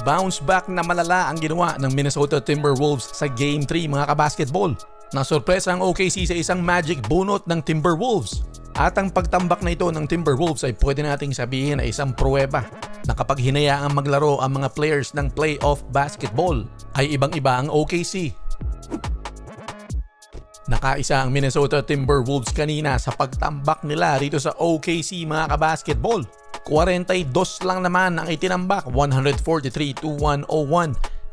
Bounce back na malala ang ginawa ng Minnesota Timberwolves sa Game 3 mga kabasketball. Nasurpresa ang OKC sa isang magic bunot ng Timberwolves. At ang pagtambak na ito ng Timberwolves ay pwede nating sabihin ay isang pruweba na kapag hinayaang maglaro ang mga players ng playoff basketball ay ibang-iba ang OKC. Nakaisa ang Minnesota Timberwolves kanina sa pagtambak nila rito sa OKC mga kabasketball. 42 lang naman ang itinambak, 143-101.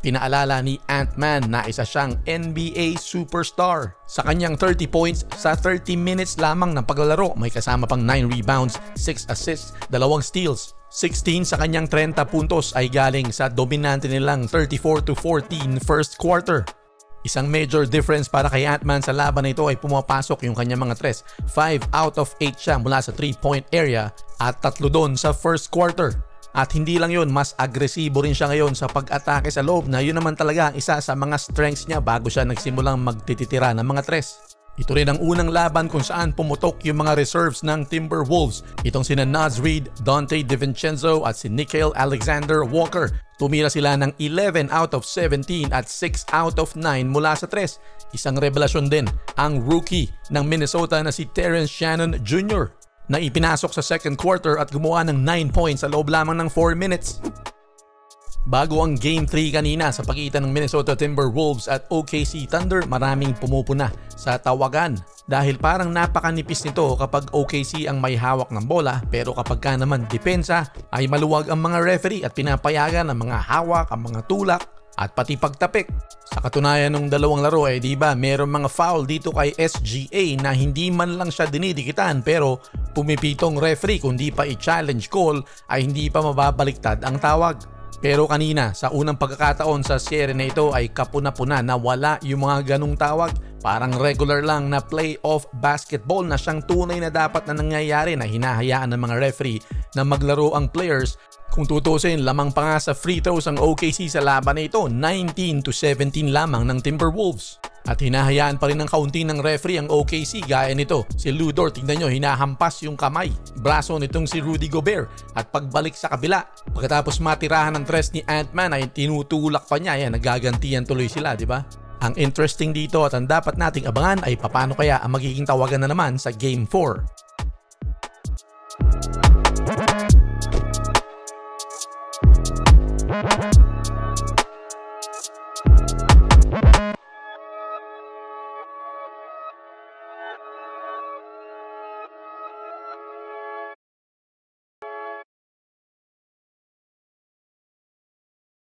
Pinaalala ni Ant-Man na isa siyang NBA superstar. Sa kanyang 30 points sa 30 minutes lamang ng paglalaro, may kasama pang 9 rebounds, 6 assists, 2 steals. 16 sa kanyang 30 puntos ay galing sa dominante nilang 34-14 first quarter. Isang major difference para kay Ant-Man sa laban na ito ay pumapasok yung kanyang mga tres. 5 out of 8 siya mula sa 3-point area at 3 doon sa first quarter. At hindi lang yun, mas agresibo rin siya ngayon sa pag-atake sa loob na yun naman talaga ang isa sa mga strengths niya bago siya nagsimulang magtitira ng mga tres. Ito rin ang unang laban kung saan pumutok yung mga reserves ng Timberwolves. Itong sina Naz Reid, Donte DiVincenzo at si Nickeil Alexander-Walker. Tumira sila ng 11 out of 17 at 6 out of 9 mula sa tres. Isang revelasyon din ang rookie ng Minnesota na si Terrence Shannon Jr. na ipinasok sa second quarter at gumawa ng 9 points sa loob lamang ng 4 minutes. Bago ang Game 3 kanina sa pagitan ng Minnesota Timberwolves at OKC Thunder, maraming pumupuna sa tawagan dahil parang napakanipis nito kapag OKC ang may hawak ng bola, pero kapag ka naman depensa ay maluwag ang mga referee at pinapayagan ang mga hawak, ang mga tulak at pati pagtapik. Sa katunayan ng dalawang laro ay diba merong mga foul dito kay SGA na hindi man lang siya dinidikitan pero pumipitong referee, kundi pa i-challenge call ay hindi pa mababaliktad ang tawag. Pero kanina sa unang pagkakataon sa serye na ito ay kapuna-puna na wala yung mga ganung tawag. Parang regular lang na playoff basketball na siyang tunay na dapat na nangyayari na hinahayaan ng mga referee na maglaro ang players. Kung tutusin, lamang pa nga sa free throws ang OKC sa laban na ito, 19-17 lamang ng Timberwolves. At hinahayaan pa rin ng kaunti ng referee ang OKC gaya nito. Si Lu Dort, tignan nyo, hinahampas yung kamay, braso nitong si Rudy Gobert. At pagbalik sa kabila, pagkatapos matirahan ng tres ni Ant-Man ay tinutulak pa niya. Yan, nagagantiyan tuloy sila, di ba? Ang interesting dito at ang dapat nating abangan ay paano kaya ang magiging tawagan na naman sa Game 4.